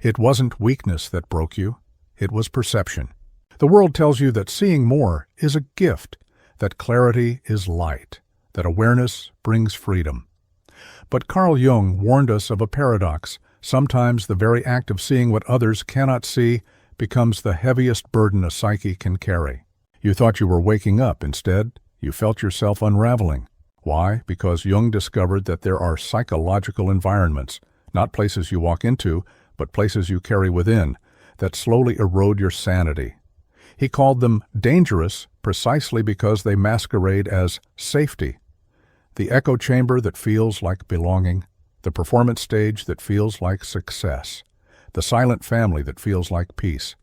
It wasn't weakness that broke you, it was perception. The world tells you that seeing more is a gift, that clarity is light, that awareness brings freedom. But Carl Jung warned us of a paradox. Sometimes the very act of seeing what others cannot see becomes the heaviest burden a psyche can carry. You thought you were waking up. Instead, you felt yourself unraveling. Why? Because Jung discovered that there are psychological environments, not places you walk into, but places you carry within, that slowly erode your sanity. He called them dangerous precisely because they masquerade as safety. The echo chamber that feels like belonging, the performance stage that feels like success, the silent family that feels like peace.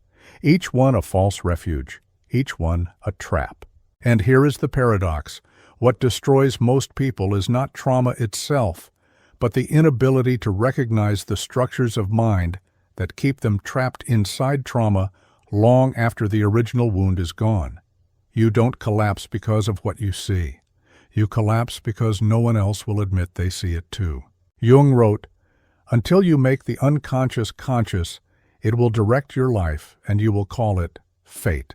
Each one a false refuge, each one a trap. And here is the paradox. What destroys most people is not trauma itself, but the inability to recognize the structures of mind that keep them trapped inside trauma long after the original wound is gone. You don't collapse because of what you see. You collapse because no one else will admit they see it too. Jung wrote, "Until you make the unconscious conscious, it will direct your life and you will call it fate."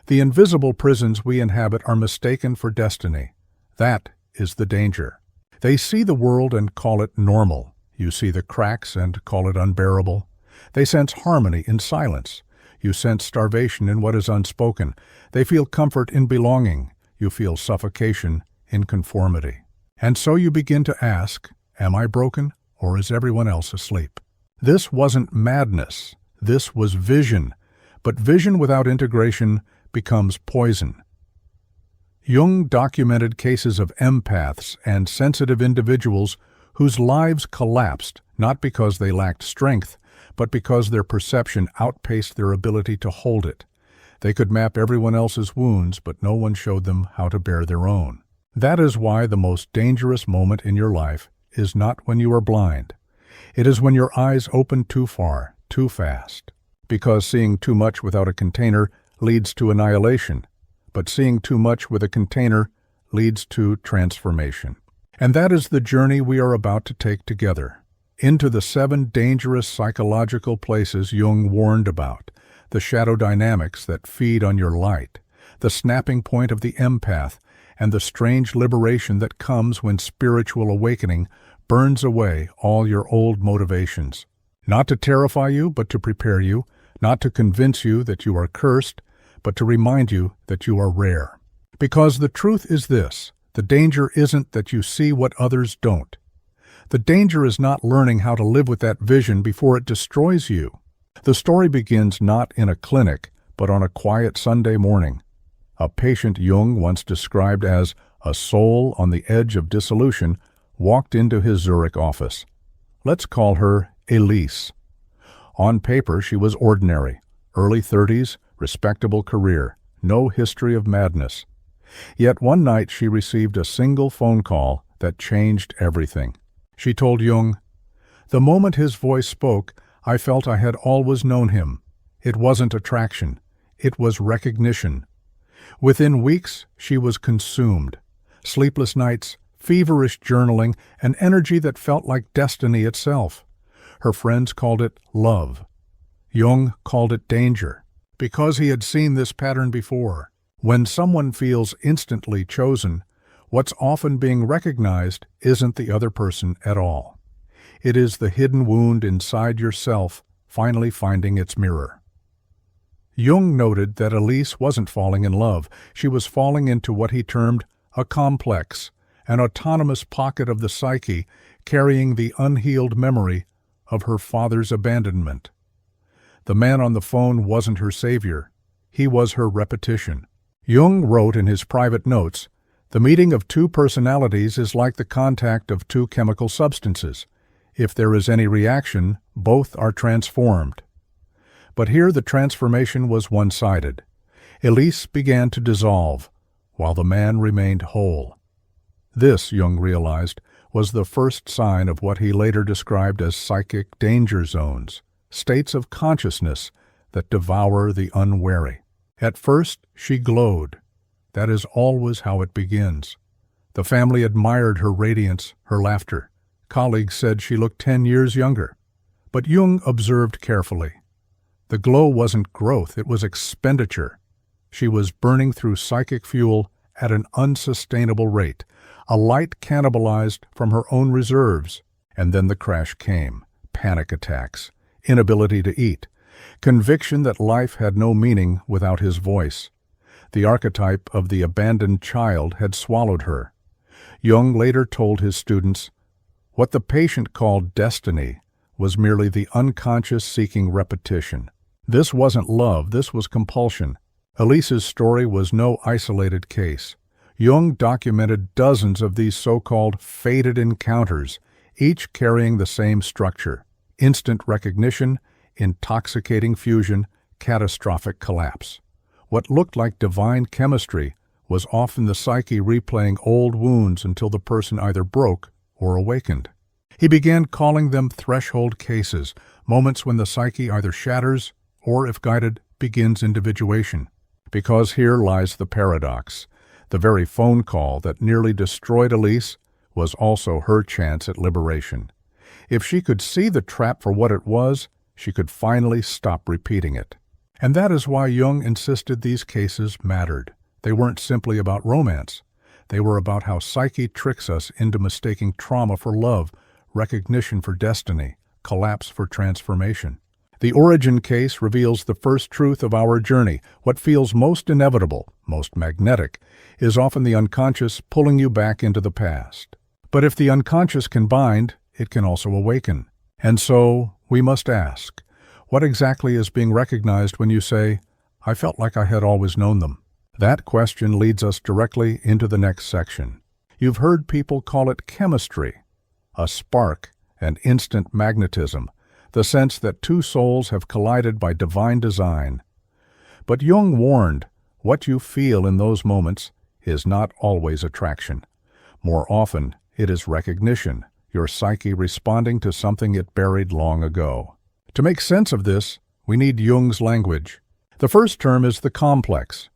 The invisible prisons we inhabit are mistaken for destiny. That is the danger. They see the world and call it normal. You see the cracks and call it unbearable. They sense harmony in silence. You sense starvation in what is unspoken. They feel comfort in belonging. You feel suffocation in conformity. And so you begin to ask, am I broken or is everyone else asleep? This wasn't madness. This was vision. But vision without integration becomes poison. Jung documented cases of empaths and sensitive individuals whose lives collapsed not because they lacked strength, but because their perception outpaced their ability to hold it. They could map everyone else's wounds, but no one showed them how to bear their own. That is why the most dangerous moment in your life is not when you are blind. It is when your eyes open too far, too fast. Because seeing too much without a container leads to annihilation, but seeing too much with a container leads to transformation. And that is the journey we are about to take together, into the 7 dangerous psychological places Jung warned about, the shadow dynamics that feed on your light, the snapping point of the empath, and the strange liberation that comes when spiritual awakening burns away all your old motivations. Not to terrify you, but to prepare you, not to convince you that you are cursed, but to remind you that you are rare. Because the truth is this, the danger isn't that you see what others don't. The danger is not learning how to live with that vision before it destroys you. The story begins not in a clinic, but on a quiet Sunday morning. A patient Jung once described as a soul on the edge of dissolution walked into his Zurich office. Let's call her Elise. On paper, she was ordinary, early 30s, respectable career, no history of madness. Yet one night she received a single phone call that changed everything. She told Jung, "The moment his voice spoke, I felt I had always known him. It wasn't attraction, it was recognition." Within weeks, she was consumed. Sleepless nights, feverish journaling, an energy that felt like destiny itself. Her friends called it love. Jung called it danger, because he had seen this pattern before. When someone feels instantly chosen, what's often being recognized isn't the other person at all. It is the hidden wound inside yourself finally finding its mirror. Jung noted that Elise wasn't falling in love. She was falling into what he termed a complex, an autonomous pocket of the psyche carrying the unhealed memory of her father's abandonment. The man on the phone wasn't her savior. He was her repetition. Jung wrote in his private notes, "The meeting of 2 personalities is like the contact of 2 chemical substances. If there is any reaction, both are transformed." But here the transformation was one-sided. Elise began to dissolve, while the man remained whole. This, Jung realized, was the first sign of what he later described as psychic danger zones, states of consciousness that devour the unwary. At first, she glowed. That is always how it begins. The family admired her radiance, her laughter. Colleagues said she looked 10 years younger. But Jung observed carefully. The glow wasn't growth, it was expenditure. She was burning through psychic fuel at an unsustainable rate, a light cannibalized from her own reserves. And then the crash came. Panic attacks, inability to eat, conviction that life had no meaning without his voice. The archetype of the abandoned child had swallowed her. Jung later told his students, what the patient called destiny was merely the unconscious seeking repetition. This wasn't love, this was compulsion. Elise's story was no isolated case. Jung documented dozens of these so-called fated encounters, each carrying the same structure: instant recognition, intoxicating fusion, catastrophic collapse. What looked like divine chemistry was often the psyche replaying old wounds until the person either broke or awakened. He began calling them threshold cases, moments when the psyche either shatters or, if guided, begins individuation. Because here lies the paradox. The very phone call that nearly destroyed Elise was also her chance at liberation. If she could see the trap for what it was, she could finally stop repeating it. And that is why Jung insisted these cases mattered. They weren't simply about romance. They were about how psyche tricks us into mistaking trauma for love, recognition for destiny, collapse for transformation. The origin case reveals the first truth of our journey. What feels most inevitable, most magnetic, is often the unconscious pulling you back into the past. But if the unconscious can bind, it can also awaken. And so, we must ask, what exactly is being recognized when you say, I felt like I had always known them? That question leads us directly into the next section. You've heard people call it chemistry, a spark, an instant magnetism, the sense that two souls have collided by divine design. But Jung warned, what you feel in those moments is not always attraction. More often, it is recognition, your psyche responding to something it buried long ago. To make sense of this, we need Jung's language. The first term is the complex.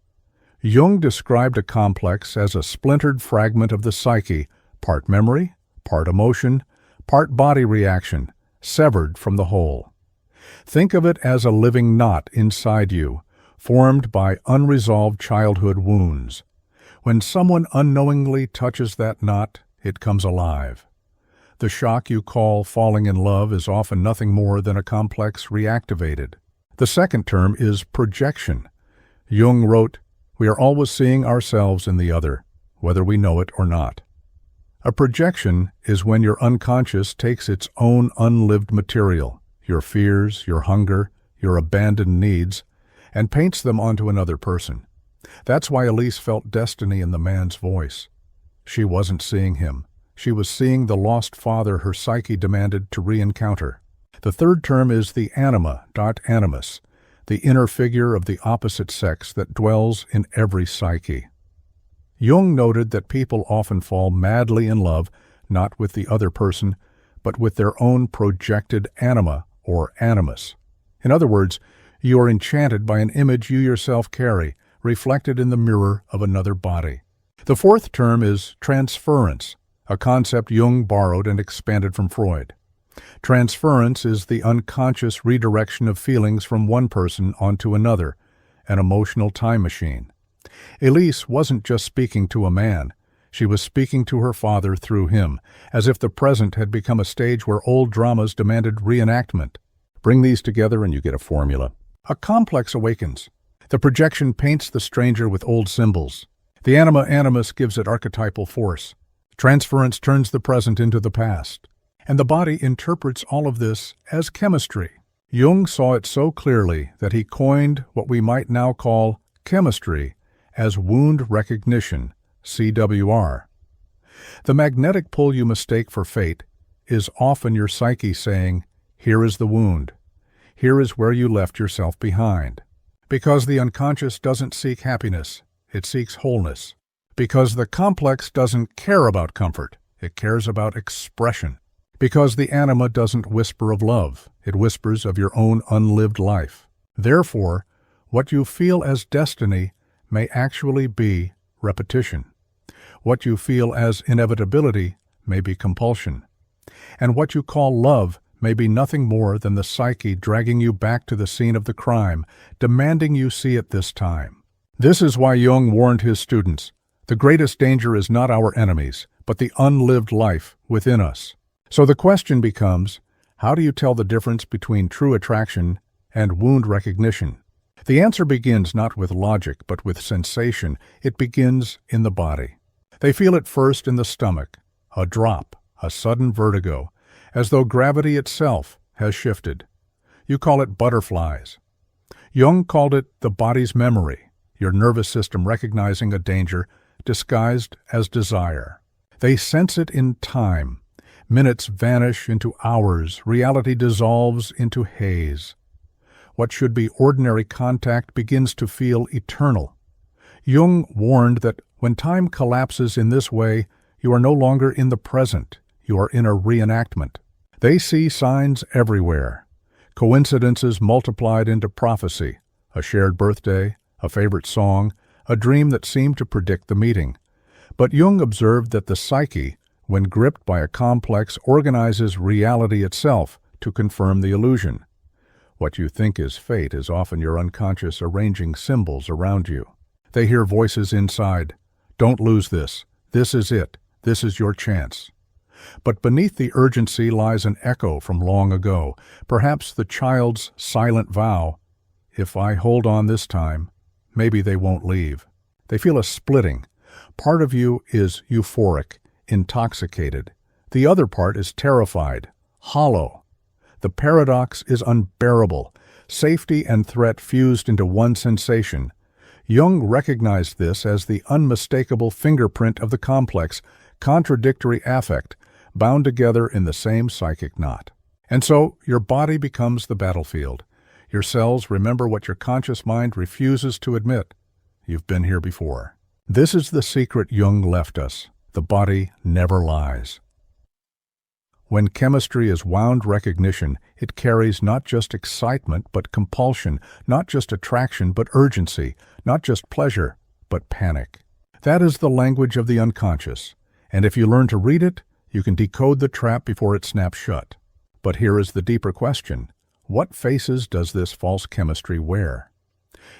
Jung described a complex as a splintered fragment of the psyche, part memory, part emotion, part body reaction, severed from the whole. Think of it as a living knot inside you, formed by unresolved childhood wounds. When someone unknowingly touches that knot, it comes alive. The shock you call falling in love is often nothing more than a complex reactivated. The second term is projection. Jung wrote, we are always seeing ourselves in the other, whether we know it or not. A projection is when your unconscious takes its own unlived material, your fears, your hunger, your abandoned needs, and paints them onto another person. That's why Elise felt destiny in the man's voice. She wasn't seeing him. She was seeing the lost father her psyche demanded to re-encounter. The third term is the anima, animus, the inner figure of the opposite sex that dwells in every psyche. Jung noted that people often fall madly in love, not with the other person, but with their own projected anima or animus. In other words, you are enchanted by an image you yourself carry, reflected in the mirror of another body. The fourth term is transference, a concept Jung borrowed and expanded from Freud. Transference is the unconscious redirection of feelings from one person onto another, an emotional time machine. Elise wasn't just speaking to a man. She was speaking to her father through him, as if the present had become a stage where old dramas demanded reenactment. Bring these together and you get a formula. A complex awakens. The projection paints the stranger with old symbols. The anima animus gives it archetypal force. Transference turns the present into the past. And the body interprets all of this as chemistry. Jung saw it so clearly that he coined what we might now call chemistry as wound recognition, CWR. The magnetic pull you mistake for fate is often your psyche saying, here is the wound. Here is where you left yourself behind. Because the unconscious doesn't seek happiness, it seeks wholeness. Because the complex doesn't care about comfort, it cares about expression. Because the anima doesn't whisper of love, it whispers of your own unlived life. Therefore, what you feel as destiny may actually be repetition. What you feel as inevitability may be compulsion. And what you call love may be nothing more than the psyche dragging you back to the scene of the crime, demanding you see it this time. This is why Jung warned his students, the greatest danger is not our enemies, but the unlived life within us. So the question becomes, how do you tell the difference between true attraction and wound recognition? The answer begins not with logic, but with sensation. It begins in the body. They feel it first in the stomach, a drop, a sudden vertigo, as though gravity itself has shifted. You call it butterflies. Jung called it the body's memory, your nervous system recognizing a danger disguised as desire. They sense it in time. Minutes vanish into hours, reality dissolves into haze. What should be ordinary contact begins to feel eternal. Jung warned that when time collapses in this way, you are no longer in the present, you are in a reenactment. They see signs everywhere. Coincidences multiplied into prophecy, a shared birthday, a favorite song, a dream that seemed to predict the meeting. But Jung observed that the psyche, when gripped by a complex, organizes reality itself to confirm the illusion. What you think is fate is often your unconscious arranging symbols around you. They hear voices inside. Don't lose this. This is it. This is your chance. But beneath the urgency lies an echo from long ago, perhaps the child's silent vow, if I hold on this time, maybe they won't leave. They feel a splitting. Part of you is euphoric, intoxicated. The other part is terrified, hollow. The paradox is unbearable. Safety and threat fused into one sensation. Jung recognized this as the unmistakable fingerprint of the complex, contradictory affect, bound together in the same psychic knot. And so, your body becomes the battlefield. Your cells remember what your conscious mind refuses to admit. You've been here before. This is the secret Jung left us. The body never lies. When chemistry is wound recognition, it carries not just excitement but compulsion, not just attraction but urgency, not just pleasure but panic. That is the language of the unconscious, and if you learn to read it, you can decode the trap before it snaps shut. But here is the deeper question. What faces does this false chemistry wear?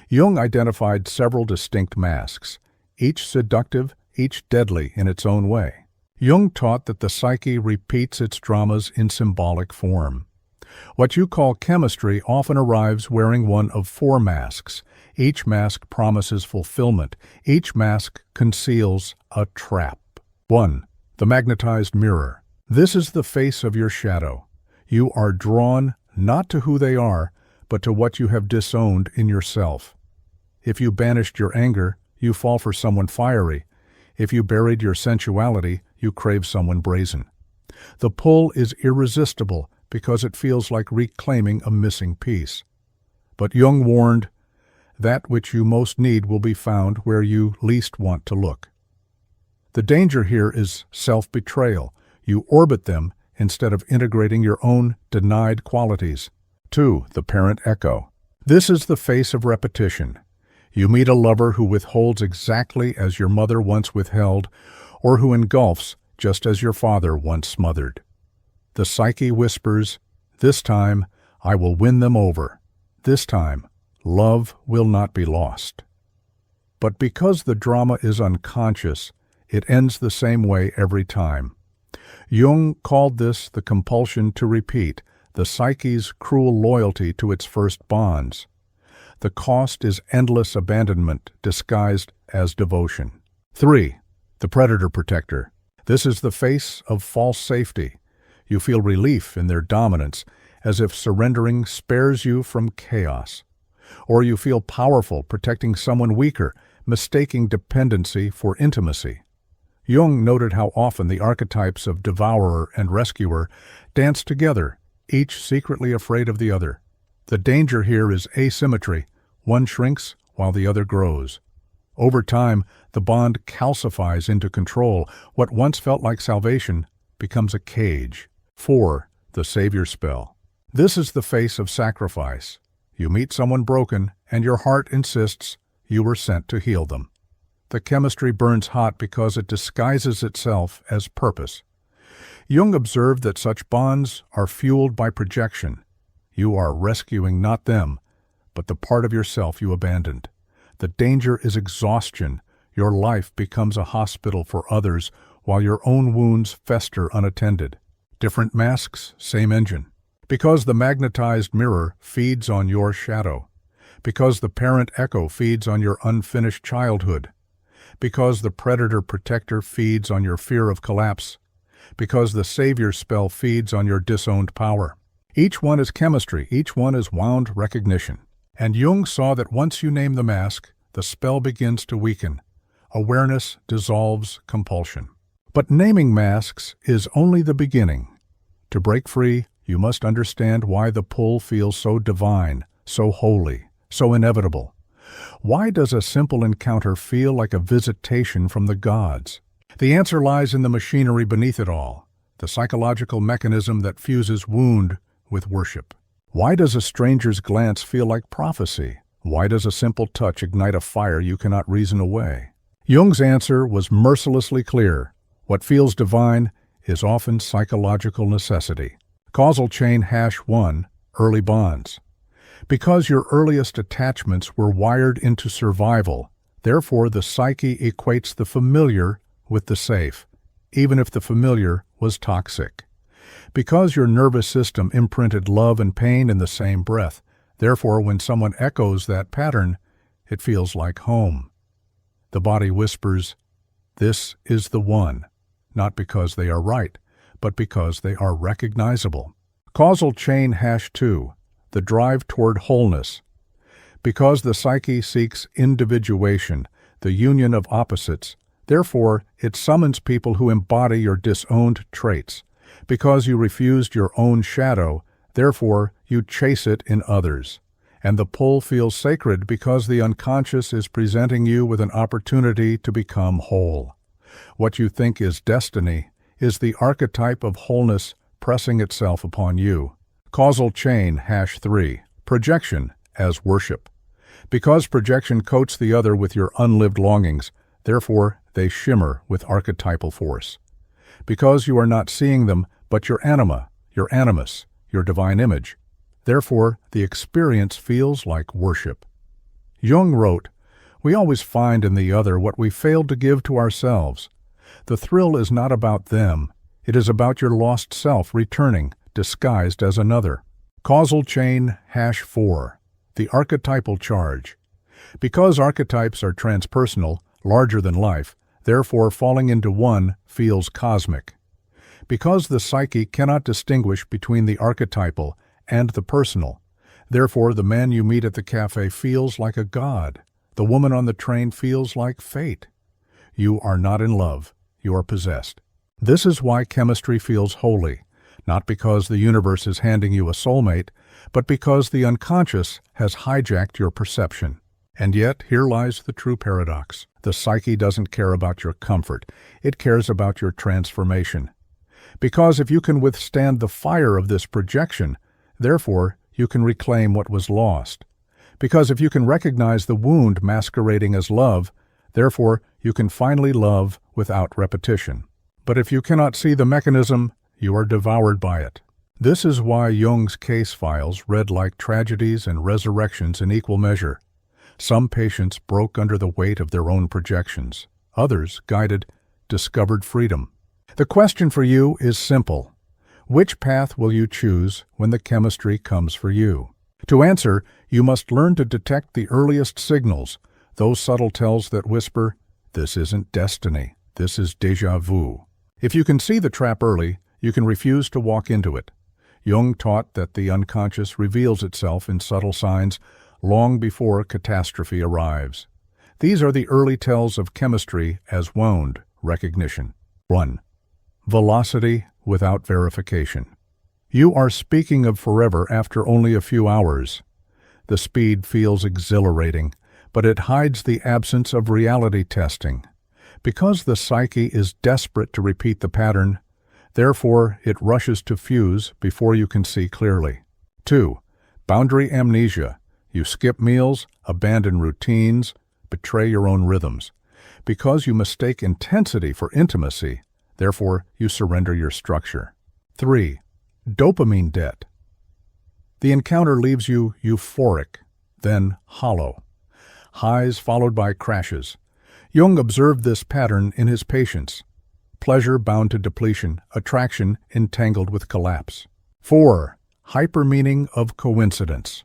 Jung identified several distinct masks, each seductive, each deadly in its own way. Jung taught that the psyche repeats its dramas in symbolic form. What you call chemistry often arrives wearing one of four masks. Each mask promises fulfillment. Each mask conceals a trap. 1. The magnetized mirror. This is the face of your shadow. You are drawn not to who they are, but to what you have disowned in yourself. If you banished your anger, you fall for someone fiery. If you buried your sensuality, you crave someone brazen. The pull is irresistible because it feels like reclaiming a missing piece. But Jung warned, that which you most need will be found where you least want to look. The danger here is self-betrayal. You orbit them instead of integrating your own denied qualities. 2. The parent echo. This is the face of repetition. You meet a lover who withholds exactly as your mother once withheld, or who engulfs just as your father once smothered. The psyche whispers, this time I will win them over. This time, love will not be lost. But because the drama is unconscious, it ends the same way every time. Jung called this the compulsion to repeat, the psyche's cruel loyalty to its first bonds. The cost is endless abandonment disguised as devotion. 3. The predator protector. This is the face of false safety. You feel relief in their dominance, as if surrendering spares you from chaos. Or you feel powerful protecting someone weaker, mistaking dependency for intimacy. Jung noted how often the archetypes of devourer and rescuer dance together, each secretly afraid of the other. The danger here is asymmetry. One shrinks while the other grows. Over time, the bond calcifies into control. What once felt like salvation becomes a cage. 4. The savior spell. This is the face of sacrifice. You meet someone broken, and your heart insists you were sent to heal them. The chemistry burns hot because it disguises itself as purpose. Jung observed that such bonds are fueled by projection. You are rescuing not them, but the part of yourself you abandoned. The danger is exhaustion. Your life becomes a hospital for others while your own wounds fester unattended. Different masks, same engine. Because the magnetized mirror feeds on your shadow. Because the parent echo feeds on your unfinished childhood. Because the predator-protector feeds on your fear of collapse. Because the savior spell feeds on your disowned power. Each one is chemistry, each one is wound recognition. And Jung saw that once you name the mask, the spell begins to weaken. Awareness dissolves compulsion. But naming masks is only the beginning. To break free, you must understand why the pull feels so divine, so holy, so inevitable. Why does a simple encounter feel like a visitation from the gods? The answer lies in the machinery beneath it all, the psychological mechanism that fuses wound with worship. Why does a stranger's glance feel like prophecy? Why does a simple touch ignite a fire you cannot reason away? Jung's answer was mercilessly clear. What feels divine is often psychological necessity. Causal chain #1, early bonds. Because your earliest attachments were wired into survival, therefore the psyche equates the familiar with the safe, even if the familiar was toxic. Because your nervous system imprinted love and pain in the same breath, therefore when someone echoes that pattern, it feels like home. The body whispers, "This is the one," not because they are right, but because they are recognizable. Causal chain #2, the drive toward wholeness. Because the psyche seeks individuation, the union of opposites, therefore it summons people who embody your disowned traits. Because you refused your own shadow, therefore you chase it in others. And the pull feels sacred because the unconscious is presenting you with an opportunity to become whole. What you think is destiny is the archetype of wholeness pressing itself upon you. Causal chain #3, projection as worship. Because projection coats the other with your unlived longings, therefore they shimmer with archetypal force. Because you are not seeing them, but your anima, your animus, your divine image. Therefore, the experience feels like worship. Jung wrote, "We always find in the other what we failed to give to ourselves. The thrill is not about them. It is about your lost self returning, disguised as another." Causal chain #4, the archetypal charge. Because archetypes are transpersonal, larger than life, therefore falling into one feels cosmic. Because the psyche cannot distinguish between the archetypal and the personal, therefore the man you meet at the cafe feels like a god. The woman on the train feels like fate. You are not in love, you are possessed. This is why chemistry feels holy, not because the universe is handing you a soulmate, but because the unconscious has hijacked your perception. And yet, here lies the true paradox. The psyche doesn't care about your comfort, it cares about your transformation. Because if you can withstand the fire of this projection, therefore you can reclaim what was lost. Because if you can recognize the wound masquerading as love, therefore you can finally love without repetition. But if you cannot see the mechanism, you are devoured by it. This is why Jung's case files read like tragedies and resurrections in equal measure. Some patients broke under the weight of their own projections. Others, guided, discovered freedom. The question for you is simple. Which path will you choose when the chemistry comes for you? To answer, you must learn to detect the earliest signals, those subtle tells that whisper, "This isn't destiny, this is déjà vu." If you can see the trap early, you can refuse to walk into it. Jung taught that the unconscious reveals itself in subtle signs long before catastrophe arrives. These are the early tells of chemistry as wound recognition. 1. Velocity without verification. You are speaking of forever after only a few hours. The speed feels exhilarating, but it hides the absence of reality testing. Because the psyche is desperate to repeat the pattern, therefore it rushes to fuse before you can see clearly. 2. Boundary amnesia. You skip meals, abandon routines, betray your own rhythms. Because you mistake intensity for intimacy, Therefore, you surrender your structure. 3. Dopamine debt. The encounter leaves you euphoric, then hollow. Highs followed by crashes. Jung observed this pattern in his patients. Pleasure bound to depletion, attraction entangled with collapse. 4. Hypermeaning of coincidence.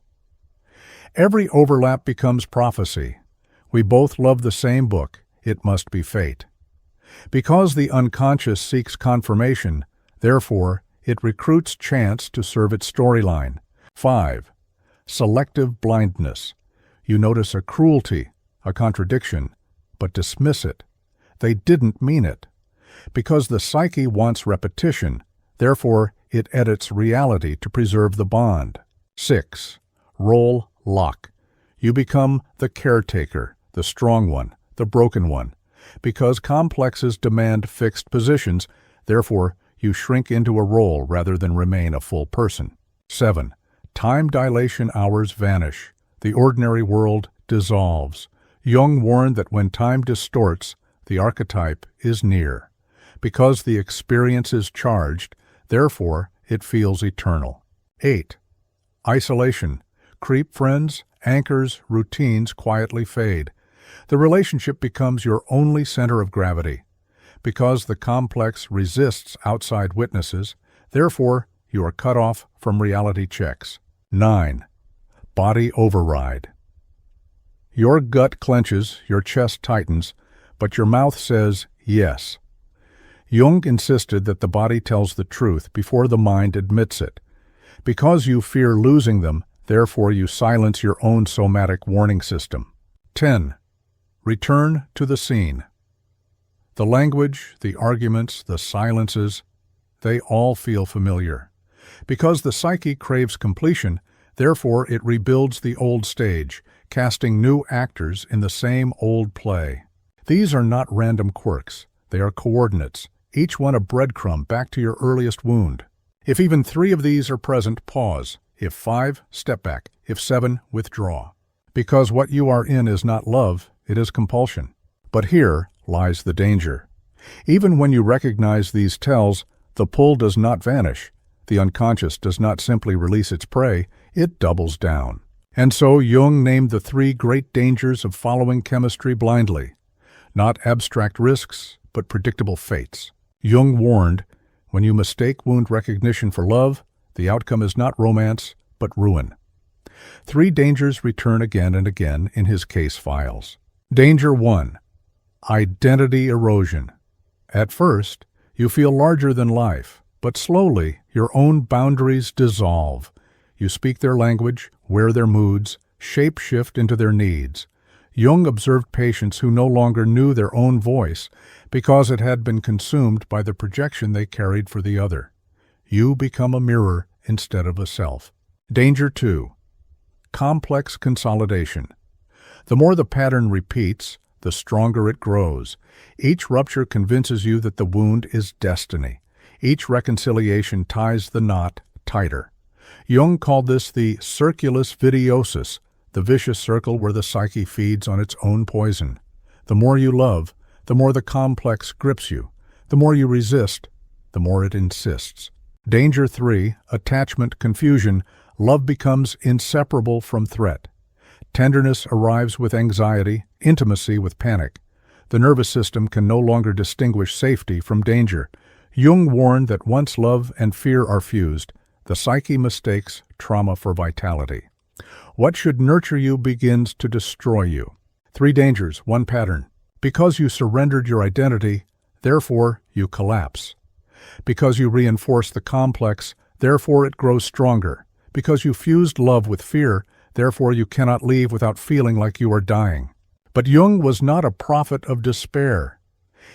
Every overlap becomes prophecy. We both love the same book. It must be fate. Because the unconscious seeks confirmation, therefore, it recruits chance to serve its storyline. 5. Selective blindness. You notice a cruelty, a contradiction, but dismiss it. They didn't mean it. Because the psyche wants repetition, therefore it edits reality to preserve the bond. 6. Role lock. You become the caretaker, the strong one, the broken one. Because complexes demand fixed positions, therefore you shrink into a role rather than remain a full person. 7. Time dilation hours vanish. The ordinary world dissolves. Jung warned that when time distorts, the archetype is near. Because the experience is charged, therefore it feels eternal. 8. Isolation. Creep friends, anchors, routines quietly fade. The relationship becomes your only center of gravity. Because the complex resists outside witnesses, therefore you are cut off from reality checks. 9. Body override. Your gut clenches, your chest tightens, but your mouth says yes. Jung insisted that the body tells the truth before the mind admits it. Because you fear losing them, therefore you silence your own somatic warning system. 10. Return to the scene. The language, the arguments, the silences, they all feel familiar. Because the psyche craves completion, therefore it rebuilds the old stage, casting new actors in the same old play. These are not random quirks. They are coordinates, each one a breadcrumb back to your earliest wound. If even 3 of these are present, pause. If 5, step back. If 7, withdraw. Because what you are in is not love, it is compulsion. But here lies the danger. Even when you recognize these tells, the pull does not vanish. The unconscious does not simply release its prey, it doubles down. And so Jung named the 3 great dangers of following chemistry blindly. Not abstract risks, but predictable fates. Jung warned, when you mistake wound recognition for love, the outcome is not romance, but ruin. 3 dangers return again and again in his case files. Danger 1. Identity erosion. At first, you feel larger than life, but slowly your own boundaries dissolve. You speak their language, wear their moods, shape-shift into their needs. Jung observed patients who no longer knew their own voice because it had been consumed by the projection they carried for the other. You become a mirror instead of a self. Danger 2. Complex consolidation. The more the pattern repeats, the stronger it grows. Each rupture convinces you that the wound is destiny. Each reconciliation ties the knot tighter. Jung called this the circulus vitiosus, the vicious circle where the psyche feeds on its own poison. The more you love, the more the complex grips you. The more you resist, the more it insists. Danger 3, attachment confusion. Love becomes inseparable from threat. Tenderness arrives with anxiety, intimacy with panic. The nervous system can no longer distinguish safety from danger. Jung warned that once love and fear are fused, the psyche mistakes trauma for vitality. What should nurture you begins to destroy you. 3 dangers, 1 pattern. Because you surrendered your identity, therefore you collapse. Because you reinforce the complex, therefore it grows stronger. Because you fused love with fear, therefore you cannot leave without feeling like you are dying. But Jung was not a prophet of despair.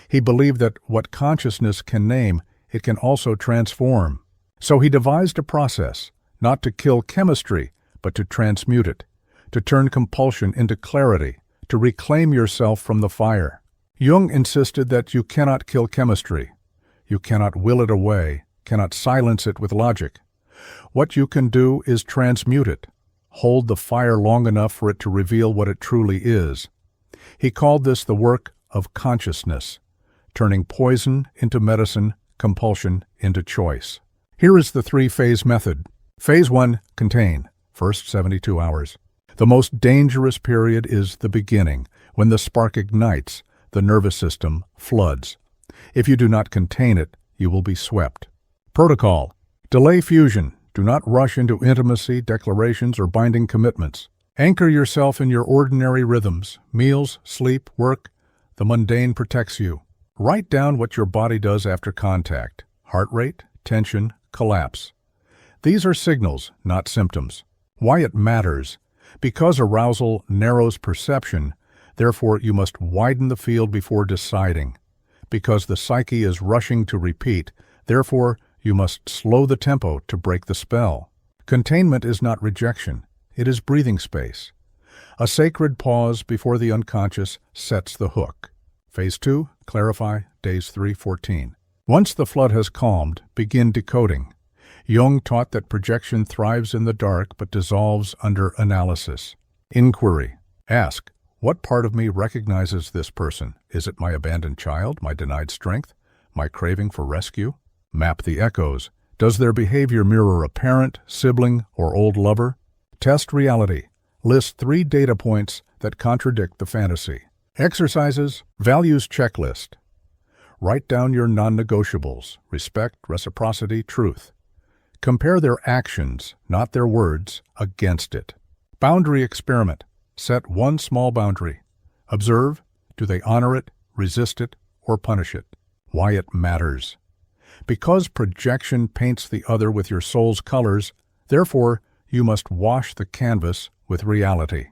He believed that what consciousness can name, it can also transform. So he devised a process, not to kill chemistry, but to transmute it, to turn compulsion into clarity, to reclaim yourself from the fire. Jung insisted that you cannot kill chemistry. You cannot will it away, cannot silence it with logic. What you can do is transmute it, hold the fire long enough for it to reveal what it truly is. He called this the work of consciousness. turning poison into medicine, compulsion into choice. Here is the three-phase method. Phase 1, contain, first 72 hours. The most dangerous period is the beginning, when the spark ignites, the nervous system floods. If you do not contain it, you will be swept. Protocol. Delay fusion. Do not rush into intimacy, declarations, or binding commitments. Anchor yourself in your ordinary rhythms, meals, sleep, work. The mundane protects you. Write down what your body does after contact. Heart rate, tension, collapse. These are signals, not symptoms. Why it matters. Because arousal narrows perception, therefore you must widen the field before deciding. Because the psyche is rushing to repeat, therefore you must slow the tempo to break the spell. Containment is not rejection. It is breathing space. A sacred pause before the unconscious sets the hook. Phase 2, clarify, days 3-14. Once the flood has calmed, begin decoding. Jung taught that projection thrives in the dark but dissolves under analysis. Inquiry. Ask, what part of me recognizes this person? Is it my abandoned child, my denied strength, my craving for rescue? Map the echoes. Does their behavior mirror a parent, sibling, or old lover? Test reality. List 3 data points that contradict the fantasy. Exercises. Values checklist. Write down your non-negotiables: respect, reciprocity, truth. Compare their actions, not their words, against it. Boundary experiment. Set one small boundary. Observe, do they honor it, resist it, or punish it? Why it matters. Because projection paints the other with your soul's colors, therefore you must wash the canvas with reality.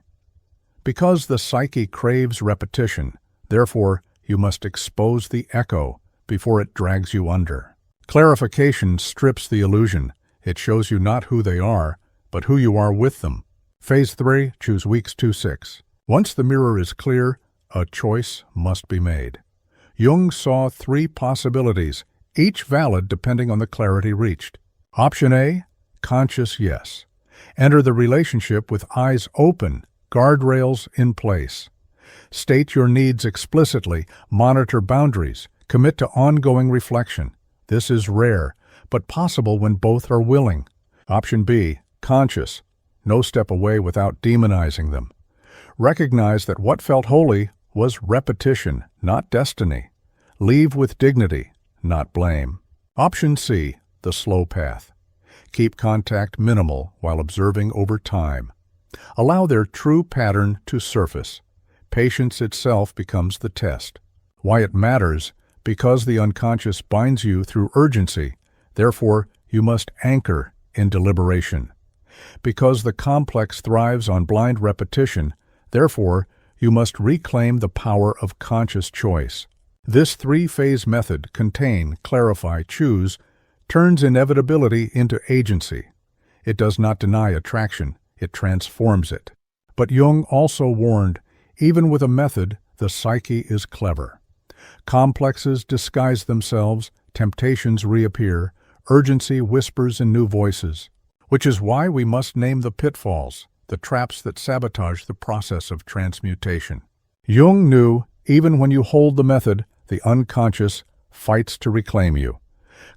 Because the psyche craves repetition, therefore you must expose the echo before it drags you under. Clarification strips the illusion. It shows you not who they are, but who you are with them. Phase 3, choose weeks 2-6. Once the mirror is clear, a choice must be made. Jung saw 3 possibilities, each valid depending on the clarity reached. Option A, conscious yes. Enter the relationship with eyes open, guardrails in place. State your needs explicitly, monitor boundaries, commit to ongoing reflection. This is rare, but possible when both are willing. Option B, conscious. No step away without demonizing them. Recognize that what felt holy was repetition, not destiny. Leave with dignity, not blame. Option C, the slow path. Keep contact minimal while observing over time. Allow their true pattern to surface. Patience itself becomes the test. Why it matters. Because the unconscious binds you through urgency, therefore you must anchor in deliberation. Because the complex thrives on blind repetition, therefore you must reclaim the power of conscious choice. This 3-phase method, contain, clarify, choose, turns inevitability into agency. It does not deny attraction, it transforms it. But Jung also warned, even with a method, the psyche is clever. Complexes disguise themselves, temptations reappear, urgency whispers in new voices. Which is why we must name the pitfalls, the traps that sabotage the process of transmutation. Jung knew, even when you hold the method, the unconscious fights to reclaim you.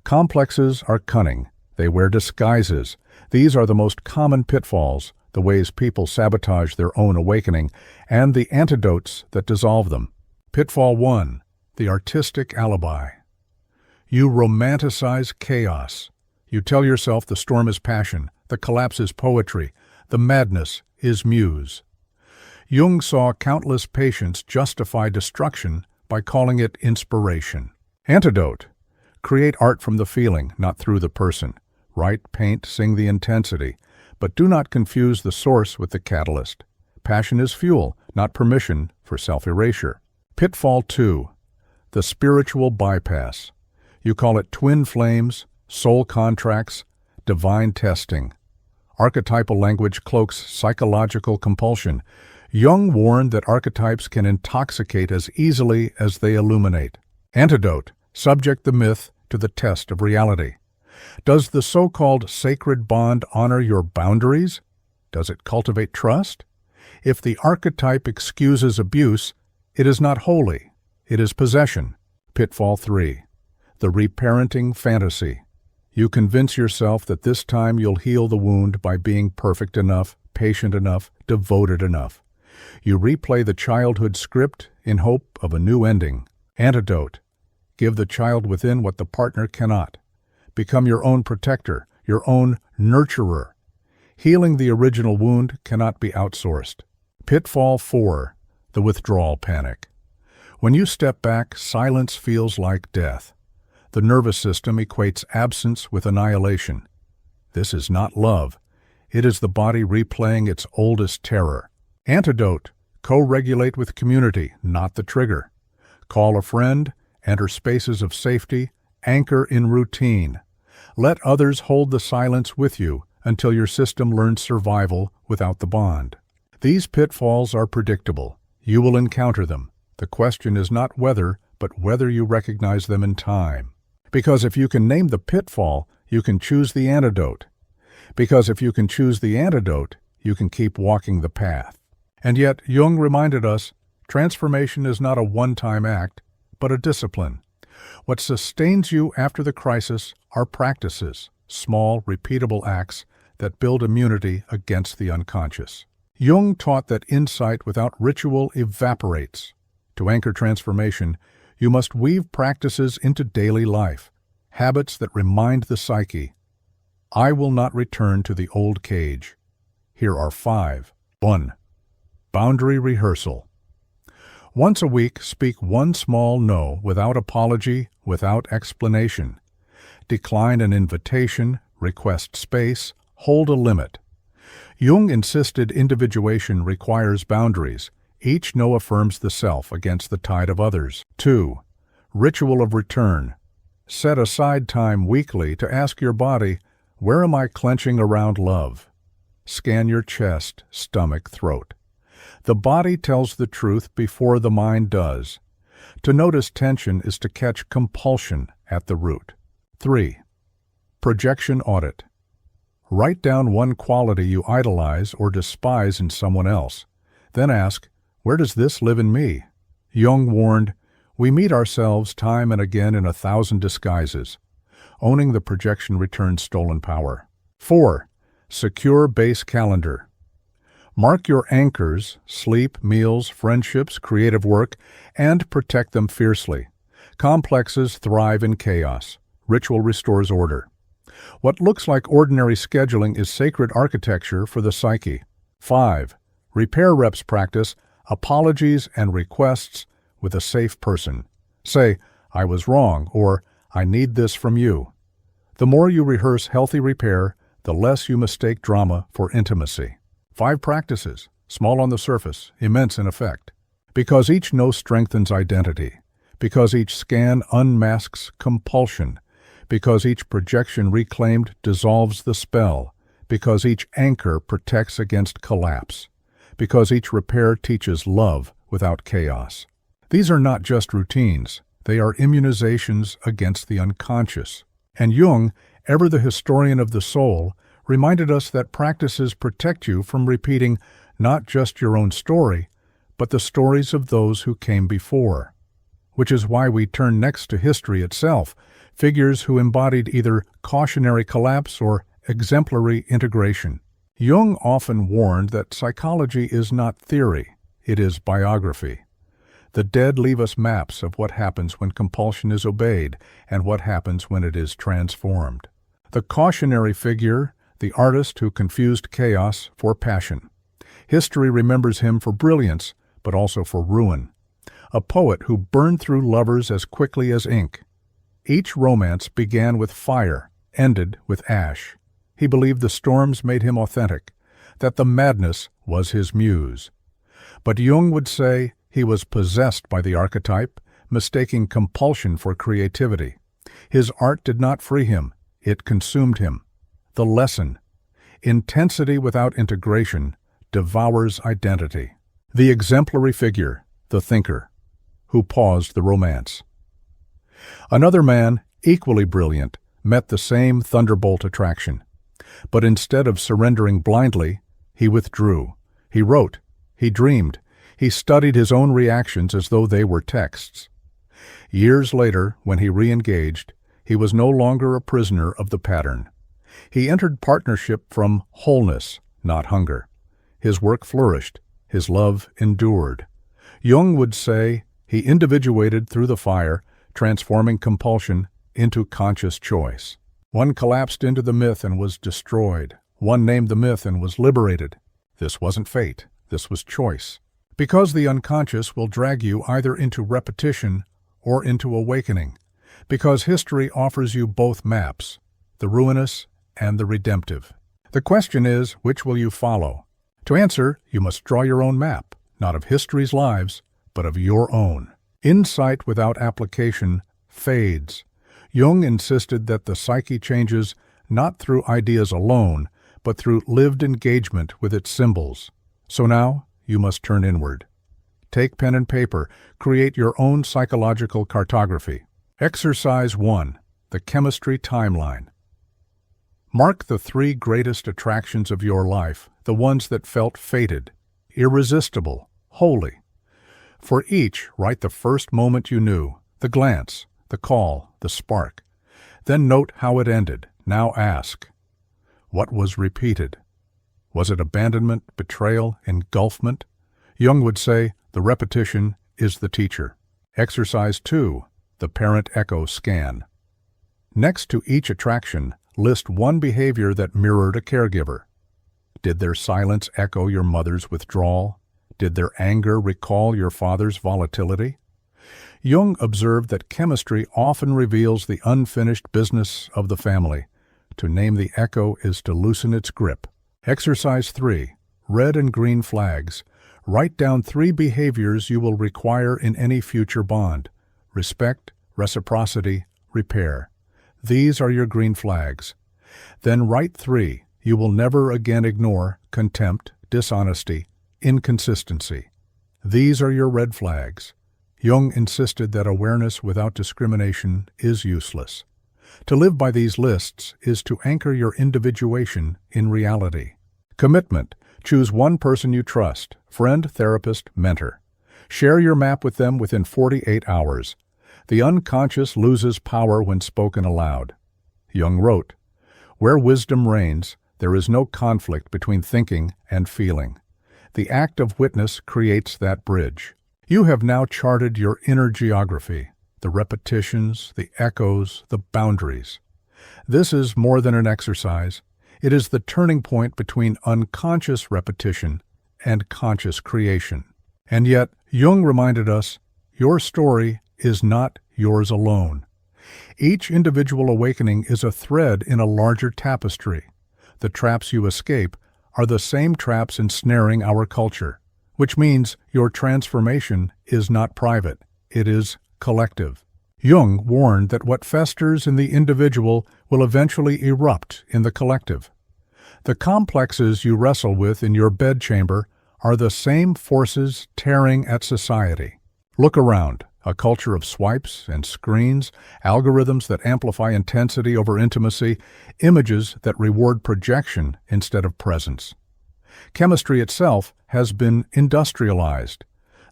Complexes are cunning. They wear disguises. These are the most common pitfalls, the ways people sabotage their own awakening, and the antidotes that dissolve them. Pitfall 1. The artistic alibi. You romanticize chaos. You tell yourself the storm is passion, the collapse is poetry, the madness is muse. Jung saw countless patients justify destruction by calling it inspiration. Antidote. Create art from the feeling, not through the person. Write, paint, sing the intensity, but do not confuse the source with the catalyst. Passion is fuel, not permission for self-erasure. Pitfall 2. The spiritual bypass. You call it twin flames, soul contracts, divine testing. Archetypal language cloaks psychological compulsion. Jung warned that archetypes can intoxicate as easily as they illuminate. Antidote. Subject the myth to the test of reality. Does the so-called sacred bond honor your boundaries? Does it cultivate trust? If the archetype excuses abuse, it is not holy. It is possession. Pitfall 3. The reparenting fantasy. You convince yourself that this time you'll heal the wound by being perfect enough, patient enough, devoted enough. You replay the childhood script in hope of a new ending. Antidote. Give the child within what the partner cannot. Become your own protector, your own nurturer. Healing the original wound cannot be outsourced. Pitfall 4. The withdrawal panic. When you step back, silence feels like death. The nervous system equates absence with annihilation. This is not love. It is the body replaying its oldest terror. Antidote. Co-regulate with community, not the trigger. Call a friend, enter spaces of safety, anchor in routine. Let others hold the silence with you until your system learns survival without the bond. These pitfalls are predictable. You will encounter them. The question is not whether, but whether you recognize them in time. Because if you can name the pitfall, you can choose the antidote. Because if you can choose the antidote, you can keep walking the path. And yet, Jung reminded us, transformation is not a one-time act, but a discipline. What sustains you after the crisis are practices, small, repeatable acts that build immunity against the unconscious. Jung taught that insight without ritual evaporates. To anchor transformation, you must weave practices into daily life, habits that remind the psyche, I will not return to the old cage. Here are 5. 1. Boundary rehearsal. Once a week, speak one small no without apology, without explanation. Decline an invitation, request space, hold a limit. Jung insisted individuation requires boundaries. Each no affirms the self against the tide of others. 2. Ritual of return. Set aside time weekly to ask your body, where am I clenching around love? Scan your chest, stomach, throat. The body tells the truth before the mind does. To notice tension is to catch compulsion at the root. 3. Projection audit. Write down one quality you idolize or despise in someone else. Then ask, where does this live in me? Jung warned, we meet ourselves time and again in 1,000 disguises. Owning the projection returns stolen power. 4. Secure base calendar. Mark your anchors, sleep, meals, friendships, creative work, and protect them fiercely. Complexes thrive in chaos. Ritual restores order. What looks like ordinary scheduling is sacred architecture for the psyche. 5. Repair reps practice apologies and requests with a safe person. Say, I was wrong, or I need this from you. The more you rehearse healthy repair, the less you mistake drama for intimacy. 5 practices, small on the surface, immense in effect. Because each no strengthens identity. Because each scan unmasks compulsion. Because each projection reclaimed dissolves the spell. Because each anchor protects against collapse. Because each repair teaches love without chaos. These are not just routines, they are immunizations against the unconscious. And Jung, ever the historian of the soul, reminded us that practices protect you from repeating not just your own story, but the stories of those who came before. Which is why we turn next to history itself, figures who embodied either cautionary collapse or exemplary integration. Jung often warned that psychology is not theory, it is biography. The dead leave us maps of what happens when compulsion is obeyed and what happens when it is transformed. The cautionary figure, the artist who confused chaos for passion. History remembers him for brilliance, but also for ruin. A poet who burned through lovers as quickly as ink. Each romance began with fire, ended with ash. He believed the storms made him authentic, that the madness was his muse. But Jung would say he was possessed by the archetype, mistaking compulsion for creativity. His art did not free him, it consumed him. The lesson: intensity without integration devours identity. The exemplary figure, the thinker, who paused the romance. Another man, equally brilliant, met the same thunderbolt attraction. But instead of surrendering blindly, he withdrew. He wrote. He dreamed. He studied his own reactions as though they were texts. Years later, when he re-engaged, he was no longer a prisoner of the pattern. He entered partnership from wholeness, not hunger. His work flourished. His love endured. Jung would say he individuated through the fire, transforming compulsion into conscious choice. One collapsed into the myth and was destroyed. One named the myth and was liberated. This wasn't fate. This was choice. Because the unconscious will drag you either into repetition or into awakening. Because history offers you both maps, the ruinous and the redemptive. The question is, which will you follow? To answer, you must draw your own map, not of history's lives, but of your own. Insight without application fades. Jung insisted that the psyche changes not through ideas alone, but through lived engagement with its symbols. So now, you must turn inward. Take pen and paper, create your own psychological cartography. Exercise 1. The Chemistry Timeline. Mark the 3 greatest attractions of your life, the ones that felt fated, irresistible, holy. For each, write the first moment you knew, the glance, the call, the spark. Then note how it ended. Now ask, what was repeated? Was it abandonment, betrayal, engulfment? Jung would say, the repetition is the teacher. Exercise 2. The Parent Echo Scan. Next to each attraction, list one behavior that mirrored a caregiver. Did their silence echo your mother's withdrawal? Did their anger recall your father's volatility? Jung observed that chemistry often reveals the unfinished business of the family. To name the echo is to loosen its grip. Exercise 3. Red and green flags. Write down 3 behaviors you will require in any future bond. Respect, reciprocity, repair. These are your green flags. Then write 3 you will never again ignore: contempt, dishonesty, inconsistency. These are your red flags. Jung insisted that awareness without discrimination is useless. To live by these lists is to anchor your individuation in reality. Commitment. Choose one person you trust, friend, therapist, mentor. Share your map with them within 48 hours. The unconscious loses power when spoken aloud. Jung wrote, "Where wisdom reigns, there is no conflict between thinking and feeling. The act of witness creates that bridge." You have now charted your inner geography, the repetitions, the echoes, the boundaries. This is more than an exercise. It is the turning point between unconscious repetition and conscious creation. And yet, Jung reminded us, your story is not yours alone. Each individual awakening is a thread in a larger tapestry. The traps you escape are the same traps ensnaring our culture, which means your transformation is not private, it is collective. Jung warned that what festers in the individual will eventually erupt in the collective. The complexes you wrestle with in your bedchamber are the same forces tearing at society. Look around. A culture of swipes and screens, algorithms that amplify intensity over intimacy, images that reward projection instead of presence. Chemistry itself has been industrialized.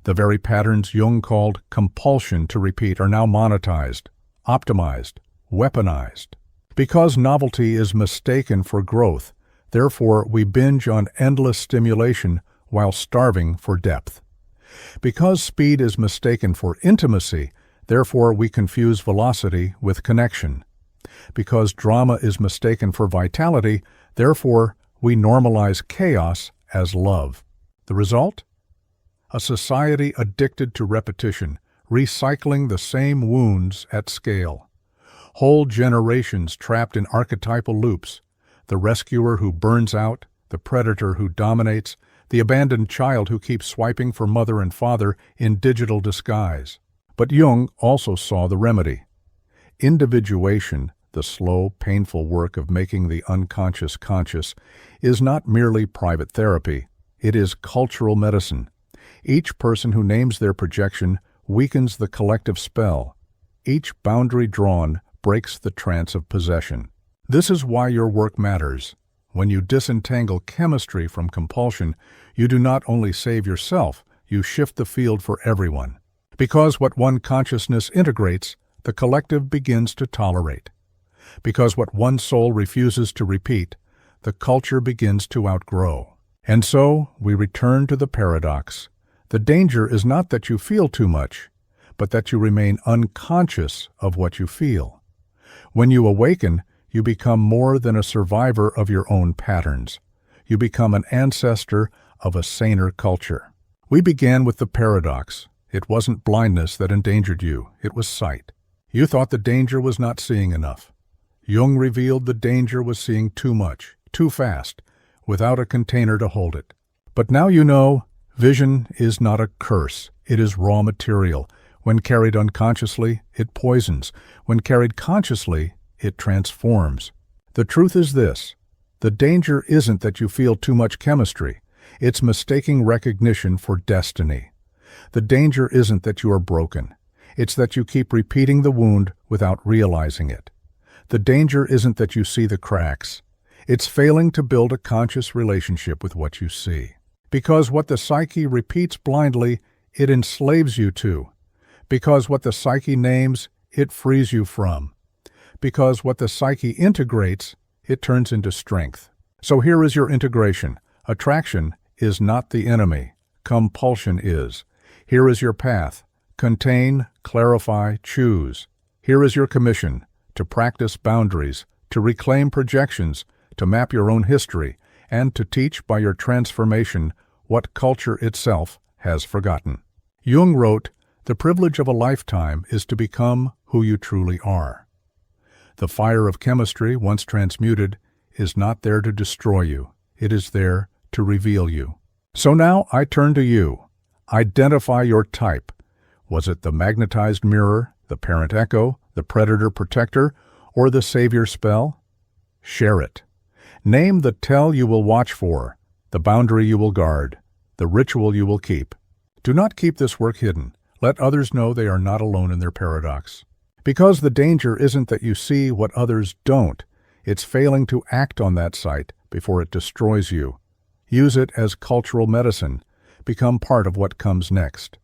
The very patterns Jung called compulsion to repeat are now monetized, optimized, weaponized. Because novelty is mistaken for growth, therefore we binge on endless stimulation while starving for depth. Because speed is mistaken for intimacy, therefore we confuse velocity with connection. Because drama is mistaken for vitality, therefore we normalize chaos as love. The result? A society addicted to repetition, recycling the same wounds at scale. Whole generations trapped in archetypal loops, the rescuer who burns out, the predator who dominates, the abandoned child who keeps swiping for mother and father in digital disguise. But Jung also saw the remedy. Individuation, the slow, painful work of making the unconscious conscious, is not merely private therapy. It is cultural medicine. Each person who names their projection weakens the collective spell. Each boundary drawn breaks the trance of possession. This is why your work matters. When you disentangle chemistry from compulsion, you do not only save yourself, you shift the field for everyone. Because what one consciousness integrates, the collective begins to tolerate. Because what one soul refuses to repeat, the culture begins to outgrow. And so, we return to the paradox. The danger is not that you feel too much, but that you remain unconscious of what you feel. When you awaken, you become more than a survivor of your own patterns. You become an ancestor of a saner culture. We began with the paradox. It wasn't blindness that endangered you, it was sight. You thought the danger was not seeing enough. Jung revealed the danger was seeing too much, too fast, without a container to hold it. But now you know, vision is not a curse, it is raw material. When carried unconsciously, it poisons. When carried consciously, it transforms. The truth is this: the danger isn't that you feel too much chemistry, it's mistaking recognition for destiny. The danger isn't that you are broken, it's that you keep repeating the wound without realizing it. The danger isn't that you see the cracks, it's failing to build a conscious relationship with what you see. Because what the psyche repeats blindly, it enslaves you to. Because what the psyche names, it frees you from. Because what the psyche integrates, it turns into strength. So here is your integration. Attraction is not the enemy. Compulsion is. Here is your path. Contain, clarify, choose. Here is your commission: to practice boundaries, to reclaim projections, to map your own history, and to teach by your transformation what culture itself has forgotten. Jung wrote, "The privilege of a lifetime is to become who you truly are." The fire of chemistry, once transmuted, is not there to destroy you. It is there to reveal you. So now I turn to you. Identify your type. Was it the magnetized mirror, the parent echo, the predator-protector, or the savior spell? Share it. Name the tell you will watch for, the boundary you will guard, the ritual you will keep. Do not keep this work hidden. Let others know they are not alone in their paradox. Because the danger isn't that you see what others don't, it's failing to act on that sight before it destroys you. Use it as cultural medicine. Become part of what comes next.